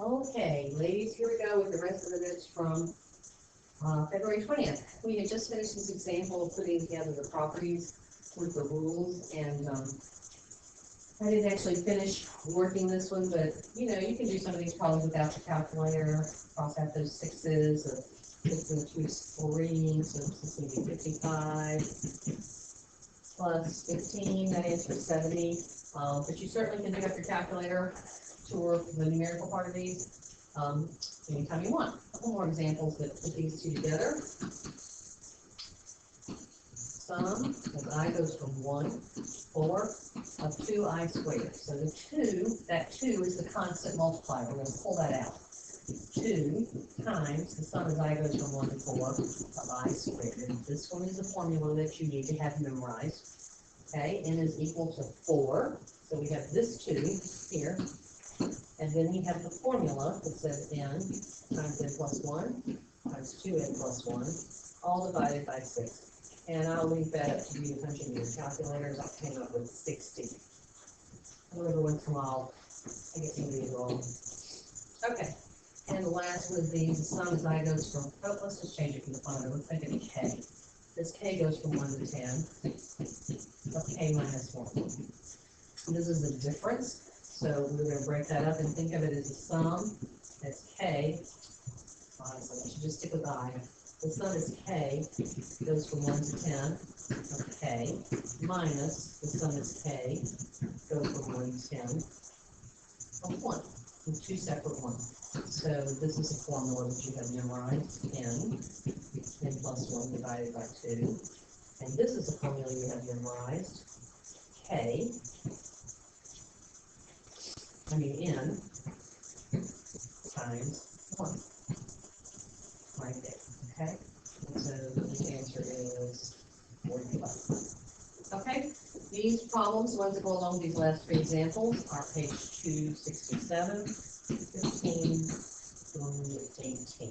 Okay, ladies, here we go with the rest of the notes from February 20th. We had just finished this example of putting together the properties with the rules, and I didn't actually finish working this one, but you can do some of these problems without your calculator. Cross out those sixes, or six and two scoring, so this is going to be 55 plus 15, that answers 70. But you certainly can pick up your calculator to work the numerical part of these anytime you want. A couple more examples that put these two together. Sum as I goes from 1 to 4 of 2i squared. So the 2, that 2 is the constant multiplier. We're going to pull that out. 2 times the sum as I goes from 1 to 4 of I squared. This one is a formula that you need to have memorized. Okay, n is equal to 4. So we have this 2 here. And then we have the formula that says n times n plus 1 times 2n plus 1, all divided by 6. And I'll leave that up to you to punch in your calculators. I came up with 60. Every once in a while, I get some of these wrong. Okay, and the last one of these, the sum as I goes from, let's just change it from the phone. Let's make it a k. This k goes from 1 to 10, of k minus 1. This is the difference. So we're going to break that up and think of it as a sum. That's k. Honestly, I should just stick with I. The sum is k, goes from 1 to 10 of k, minus the sum is k, goes from 1 to 10 of 1, and two separate ones. So this is a formula that you have memorized, n plus 1 divided by 2. And this is a formula you have memorized, n, times 1, right there, okay? And so the answer is 45. Okay, these problems, the ones that go along with these last three examples, are page 267, 15 through 18.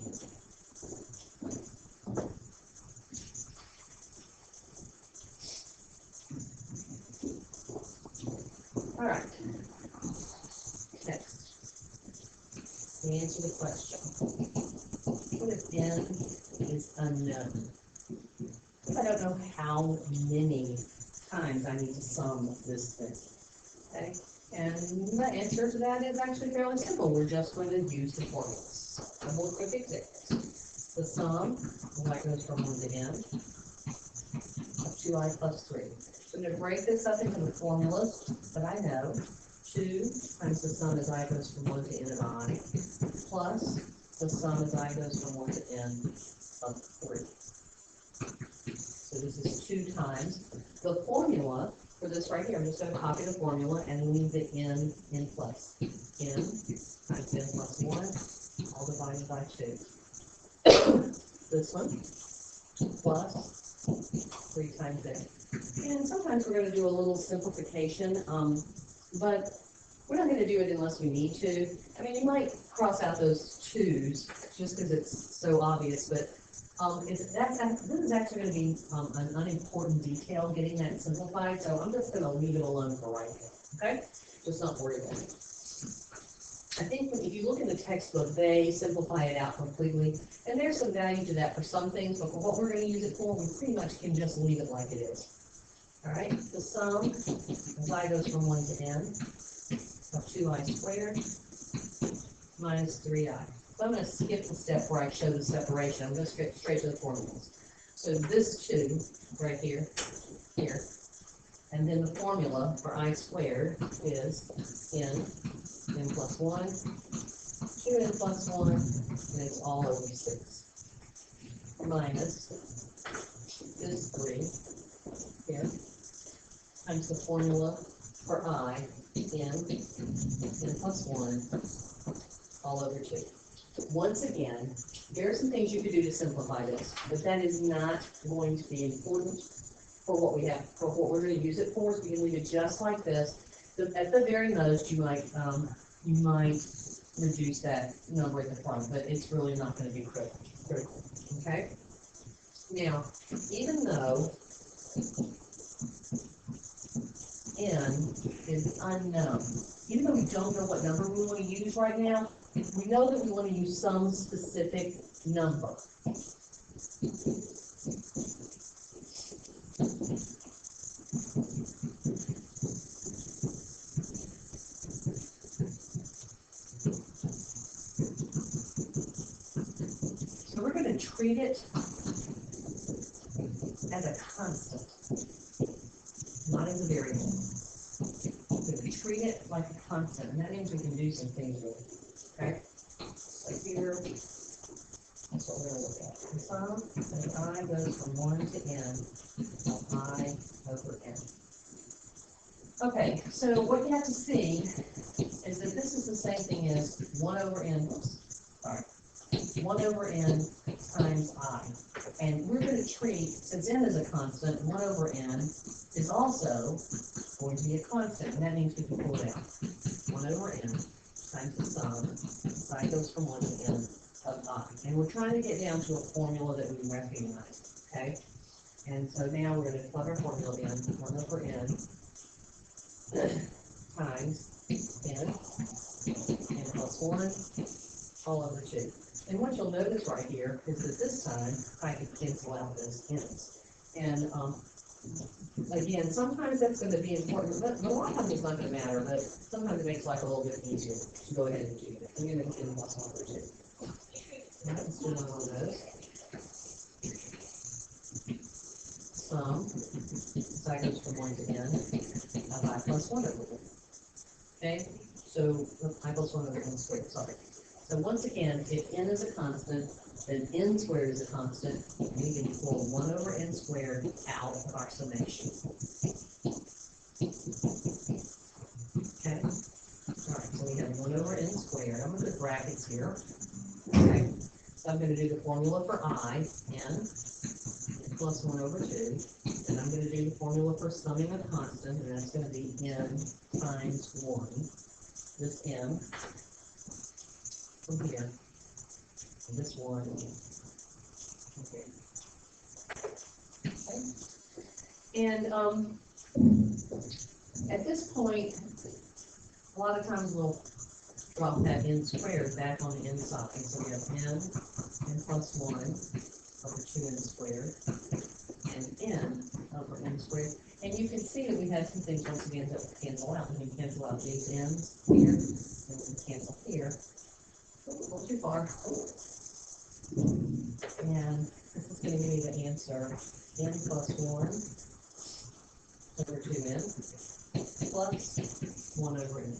All right, next, to answer the question, what if n is unknown? I don't know how many times I need to sum this thing, okay? And the answer to that is actually fairly simple. We're just going to use the formulas. A couple of quick examples. The sum, that goes from 1 to n, of 2i plus 3. So I'm going to break this up into the formulas that I know. 2 times the sum as I goes from 1 to n of I, plus the sum as I goes from 1 to n of 3. So this is 2 times. The formula for this right here, I'm just going to copy the formula and leave the n plus. N times n plus 1, all divided by 2. This one, plus 3 times n. And sometimes we're going to do a little simplification, but we're not going to do it unless we need to. I mean, you might cross out those 2's just because it's so obvious, but this is actually going to be an unimportant detail, getting that simplified, so I'm just going to leave it alone for right now, okay? Just not worry about it. I think if you look in the textbook, they simplify it out completely, and there's some value to that for some things, but for what we're going to use it for, we pretty much can just leave it like it is. All right, the sum, as I goes from 1 to n, of 2i squared minus 3i. So I'm going to skip the step where I show the separation. I'm going to skip straight to the formulas. So this 2 right here, and then the formula for I squared is n plus 1, 2n plus 1, and it's all over 6, minus this 3 here, times the formula for I, n plus 1, all over 2. Once again, there are some things you could do to simplify this, but that is not going to be important for what we have, for what we're going to use it for. So we can leave it just like this. At the very most, you might reduce that number at the front, but it's really not going to be critical. Okay. Now, even though n is unknown, even though we don't know what number we want to use right now, we know that we want to use some specific number. So we're going to treat it as a constant, not as a variable. We're going to treat it like a constant, and that means we can do some things with it. Okay? So here, that's what we're going to look at. The sum as I goes from 1 to n of I over n. Okay, so what you have to see is that this is the same thing as 1 over n, 1 over n times I. And we're going to treat, since n is a constant, 1 over n is also going to be a constant, and that means we can pull it out. 1 over n times the sum, I goes from 1 to n of I. And we're trying to get down to a formula that we recognize, okay? And so now we're going to plug our formula in, 1 over n times n plus 1 all over 2. And what you'll notice right here is that this time I can cancel out those n's. And again, sometimes that's going to be important, but a lot of times it's not going to matter, but sometimes it makes life a little bit easier to go ahead and do it. I'm going to n plus 1 over 2. Let's do one of those. Sum, so I goes from 1 to n of I plus 1 over n. Okay, so I plus 1 over n squared, sorry. So once again, if n is a constant, then n squared is a constant, and we can pull 1 over n squared out of our summation. Okay, all right, so we have 1 over n squared. I'm going to put brackets here. Okay, so I'm going to do the formula for I, n plus 1 over 2. And I'm going to do the formula for summing a constant, and that's going to be n times 1. This n from here, and this 1 from here. Okay. And at this point, a lot of times we'll drop that n squared back on the inside. So we have n plus 1 over 2n squared, and n over n squared. And you can see that we have some things once again that will cancel out. We can cancel out these n's here, and we can cancel here. A little too far. And this is going to give me the answer n plus 1 over 2n plus 1 over n.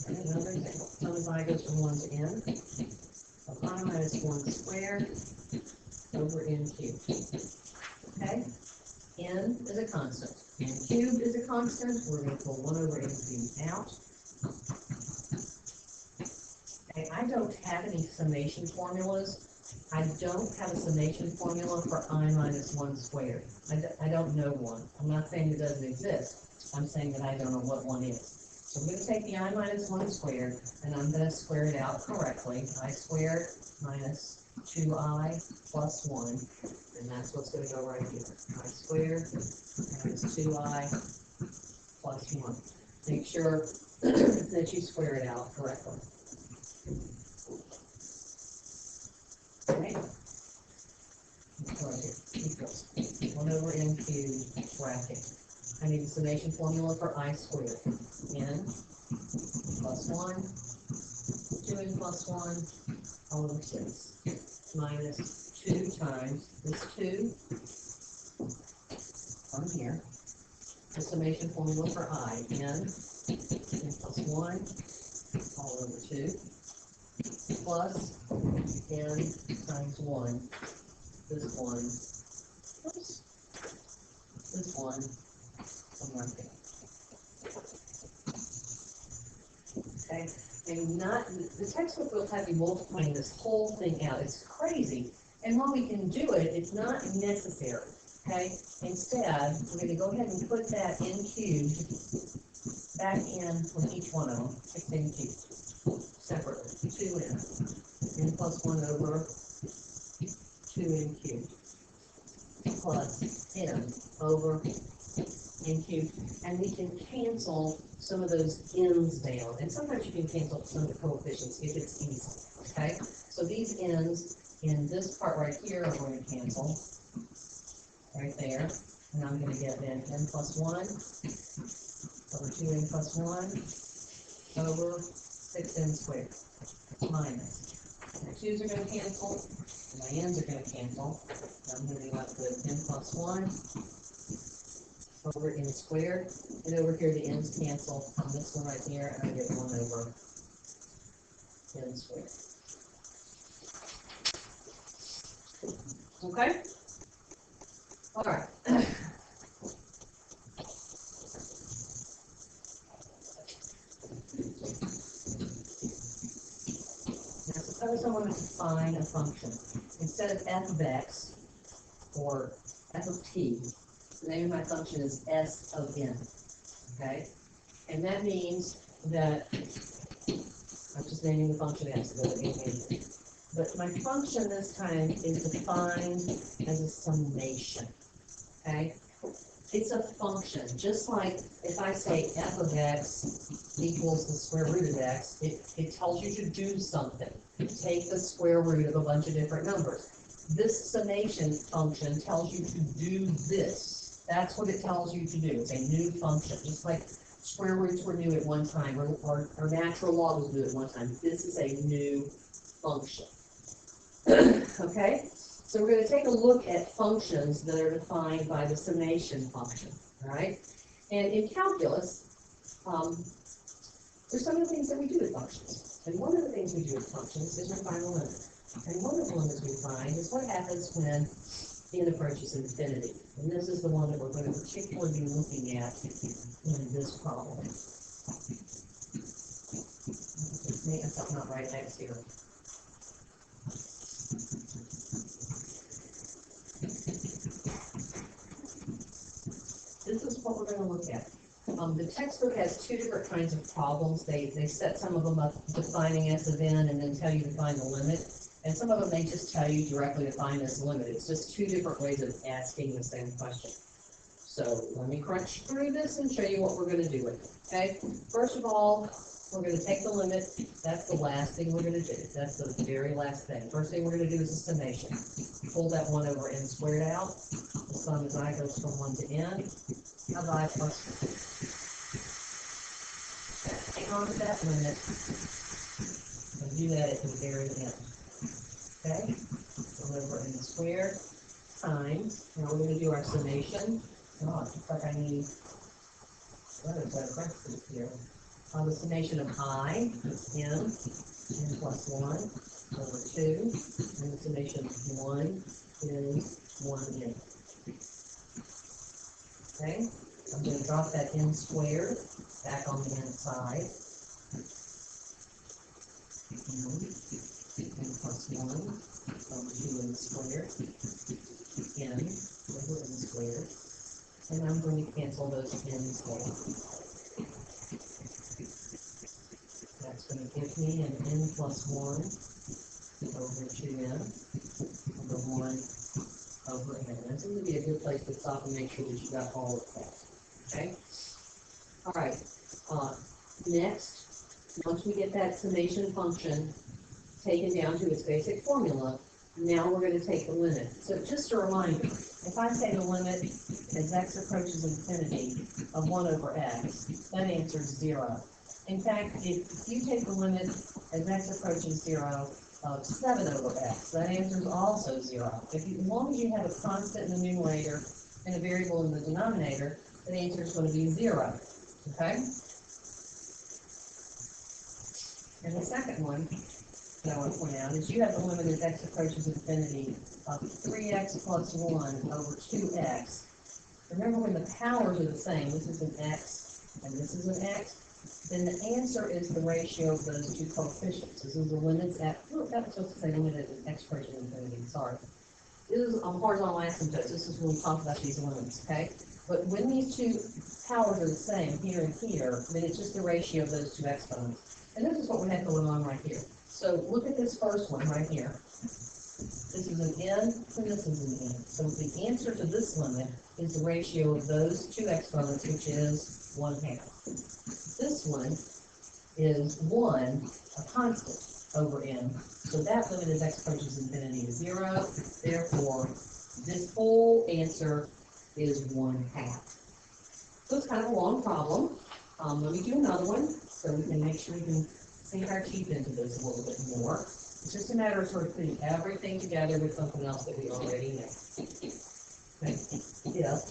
And another example. Sum as I goes from 1 to n of I minus 1 squared over n cubed. Okay? N is a constant. N cubed is a constant. We're going to pull 1 over n cubed out. Okay, I don't have any summation formulas. I don't have a summation formula for I minus 1 squared. I don't know one. I'm not saying it doesn't exist. I'm saying that I don't know what one is. So I'm going to take the I minus 1 squared, and I'm going to square it out correctly. I squared minus 2I plus 1, and that's what's going to go right here. I squared minus 2I plus 1. Make sure that you square it out correctly. Okay. Right here. Equals 1 over n cubed bracket. I need the summation formula for I squared. N plus 1, 2n plus 1, all over 6, minus 2 times this 2 from here. The summation formula for I, n plus 1, all over 2, plus n times 1, this 1, oops, this 1, somewhere there. Okay, and the textbook will have you multiplying this whole thing out. It's crazy. And while we can do it, it's not necessary. Okay? Instead, we're going to go ahead and put that n cubed back in from each one of them, 6n cubed, separately, 2n, n plus 1 over 2n cubed, plus n over n cubed, and we can cancel some of those n's down. And sometimes you can cancel some of the coefficients if it's easy, okay? So these n's in this part right here are going to cancel, right there. And I'm going to get then n plus 1 over 2n plus 1 over 6n squared minus. My 2's are going to cancel, and my n's are going to cancel. And I'm going to be left with n plus 1 over n squared. And over here, the n's cancel on this one right here, and I get 1 over n squared. Okay? All right. Now, suppose I want to define a function. Instead of f of x, or f of t, the name of my function is s of n, okay? And that means that, I'm just naming the function s, but my function this time is defined as a summation, okay? It's a function, just like if I say f of x equals the square root of x, it tells you to do something. Take the square root of a bunch of different numbers. This summation function tells you to do this. That's what it tells you to do. It's a new function, just like square roots were new at one time, or natural log was new at one time. This is a new function. Okay? So we're going to take a look at functions that are defined by the summation function, all right? And in calculus, there's some of the things that we do with functions. And one of the things we do with functions is we find the limit. And one of the limits we find is what happens when n approaches infinity. And this is the one that we're going to particularly be looking at in this problem. Make myself not right next here. This is what we're going to look at. The textbook has two different kinds of problems. They set some of them up defining s of n and then tell you to find the limit. And some of them they just tell you directly to find this limit. It's just two different ways of asking the same question. So let me crunch through this and show you what we're going to do with it. Okay? First of all, we're going to take the limit. That's the last thing we're going to do. That's the very last thing. First thing we're going to do is a summation. Pull that 1 over n squared out. The sum as I goes from 1 to n of I plus 1. Hang on to that limit. And do that at the very end. Okay? 1 over n squared times. Now we're going to do our summation. Oh, it looks like I need another set of parentheses here. The summation of I is n plus 1 over 2, and the summation of 1 is 1n. Okay, I'm going to drop that n squared back on the inside. N plus 1 over 2n squared, n over n squared, and I'm going to cancel those n's there. That's going to give me an n plus 1 over 2n over 1 over n. That's going to be a good place to stop and make sure that you got all of that. Okay? All right. Next, once we get that summation function taken down to its basic formula, now we're going to take the limit. So just a reminder, if I say the limit as x approaches infinity of 1 over x, that answer is 0. In fact, if you take the limit as x approaches 0 of 7 over x, that answer is also 0. As long as you have a constant in the numerator and a variable in the denominator, the answer is going to be 0. Okay? And the second one that I want to point out is you have the limit as x approaches infinity of 3x plus 1 over 2x. Remember, when the powers are the same, this is an x and this is an x, then the answer is the ratio of those two coefficients. This is the limits at, oh, that was supposed to say limit at x approaching infinity, sorry. This is horizontal asymptotes. This is when we talk about these limits, okay? But when these two powers are the same, here and here, then it's just the ratio of those two exponents. And this is what we have going on right here. So look at this first one right here. This is an n, and this is an n. So the answer to this limit is the ratio of those two exponents, which is 1/2. This one is 1, a constant, over n. So that limit as x approaches infinity to 0. Therefore, this whole answer is 1/2. So it's kind of a long problem. Let me do another one so we can make sure we can sink our teeth into this a little bit more. It's just a matter of sort of putting everything together with something else that we already know. Okay. If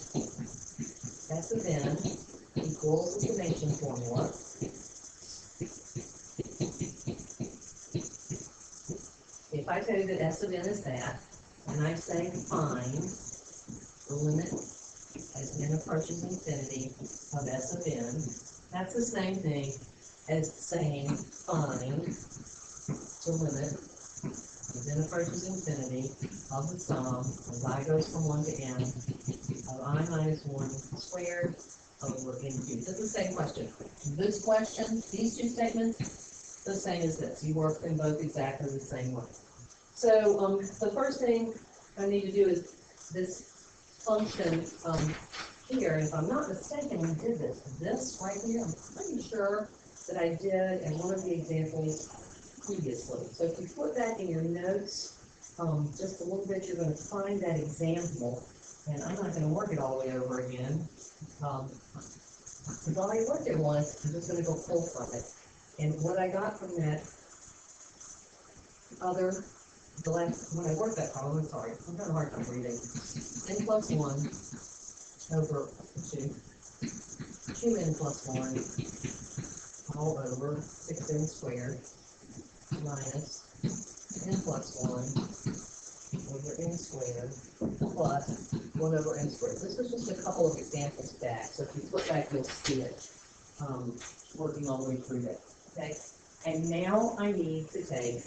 S of n equals the summation formula, if I tell you that S of n is that, and I say find the limit as n approaches infinity of S of n, that's the same thing as saying find the limit as n approaches infinity of the sum as I goes from 1 to n of I minus 1 squared over n cubed. It's the same question. This question, these two statements, the same as this. You work them both exactly the same way. So the first thing I need to do is this function here, if I'm not mistaken, we did this right here. I'm pretty sure that I did in one of the examples previously. So if you put that in your notes, just a little bit, you're going to find that example, and I'm not going to work it all the way over again. I've already worked it once. I'm just going to go pull from it. And what I got from that when I worked that problem, I'm sorry, I'm having a hard time reading. N plus 1 over 2. 2n plus 1 all over 6n squared minus n plus 1 over n squared plus 1 over n squared. This was just a couple of examples back, so if you flip back, you'll see it working all the way through there. Okay, and now I need to take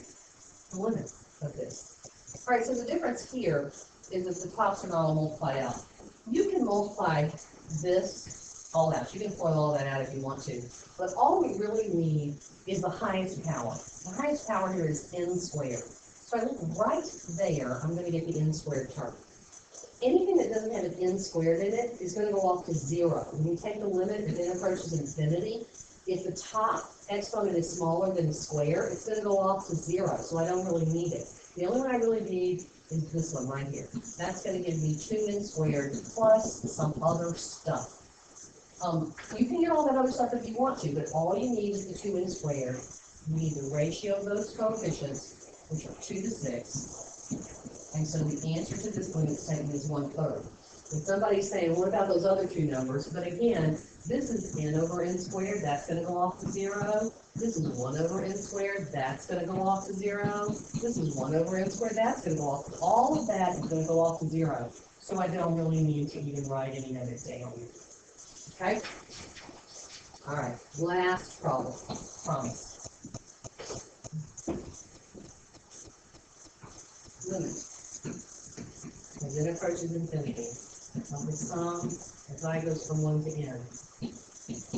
the limit of this. All right, so the difference here is that the tops are not all multiplied out. You can multiply this all out. You can FOIL all that out if you want to. But all we really need is the highest power. The highest power here is n squared. So I look right there, I'm going to get the n squared term. Anything that doesn't have an n squared in it is going to go off to 0. When you take the limit as n approaches infinity, if the top exponent is smaller than the square, it's going to go off to 0, so I don't really need it. The only one I really need is this one right here. That's going to give me 2n squared plus some other stuff. You can get all that other stuff if you want to, but all you need is the 2n squared. You need the ratio of those coefficients, which are 2 to 6. And so the answer to this limit statement is 1/3. And somebody's saying, what about those other two numbers? But again, this is n over n squared, that's going to go off to 0. This is 1 over n squared, that's going to go off to 0. This is 1 over n squared, that's going to go off. All of that is going to go off to 0. So I don't really need to even write any of it down. Okay? All right, last problem. Promise. Limit as n approaches infinity of the sum as I goes from 1 to n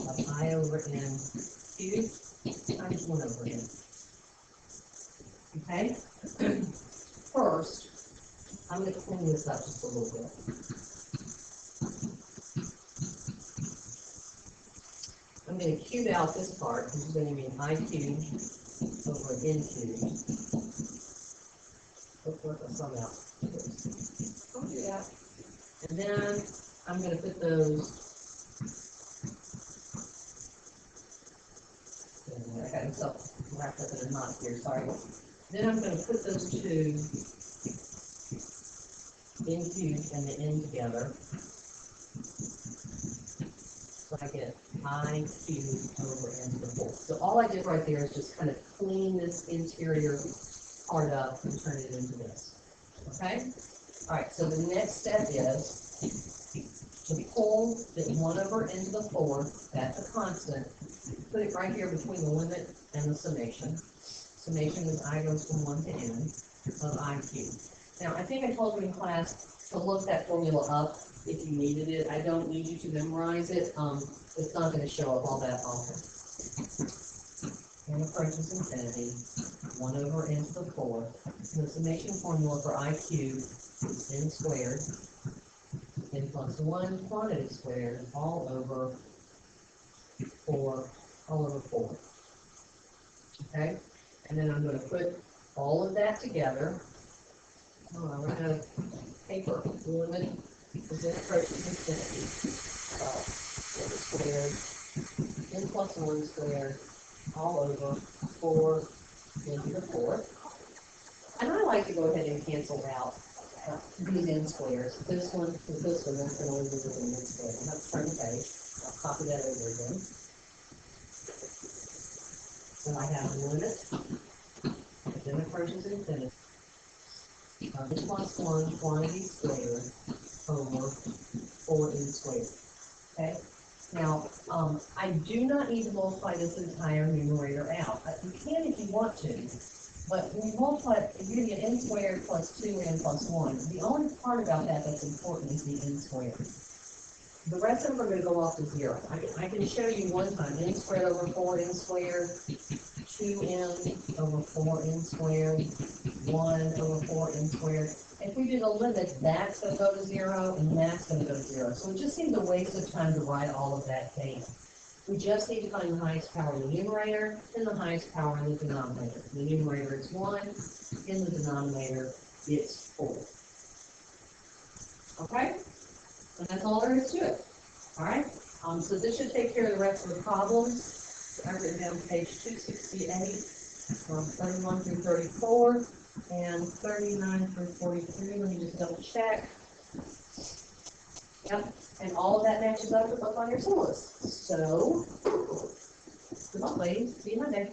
of I over n cubed times 1 over n. Okay? First, I'm going to clean this up just a little bit. I'm going to cube out this part, which is going to mean I cubed over n cubed. Let's work the sum out. I'll do that. And then I'm going to put those. I got myself wrapped up in a knot here, sorry. Then I'm going to put those two n cubed and the n together. So I get I cubed over n to the 4th. So all I did right there is just kind of clean this interior part up and turn it into this. Okay? All right, so the next step is to pull the 1 over n to the 4th, that's a constant, put it right here between the limit and the summation. Summation is I goes from 1 to n of I cubed. Now, I think I told you in class to look that formula up if you needed it. I don't need you to memorize it. It's not going to show up all that often. n approaches infinity, 1 over n to the fourth. The summation formula for I cubed is n squared, n plus 1 quantity squared, all over 4. Okay? And then I'm going to put all of that together. Oh, I ran out of paper. The limit is n approaches infinity. N squared, n plus 1 squared, all over 4 n to the fourth. And I like to go ahead and cancel out these n squares. This one and this one, that's going to leave it with an n squared. I'm not turn the page. I'll copy that over again. So I have a limit as n approaches infinity of n plus 1 quantity squared over 4n squared. Okay? Now, I do not need to multiply this entire numerator out. You can if you want to, but when you multiply, you get n squared plus 2n plus 1. The only part about that that's important is the n squared. The rest of them are going to go off to 0. I can show you one time, n squared over 4n squared, 2n over 4n squared, 1 over 4n squared. If we do the limit, that's going to go to 0, and that's going to go to 0. So it just seems a waste of time to write all of that down. We just need to find the highest power in the numerator and the highest power in the denominator. In the numerator it's 1, in the denominator it's 4. Okay? And that's all there is to it. All right? So this should take care of the rest of the problems. I've written down page 268, from 31 through 34, and 39 through 43. Let me just double check. Yep, and all of that matches up with what's on your syllabus. So, good luck, ladies. See you Monday.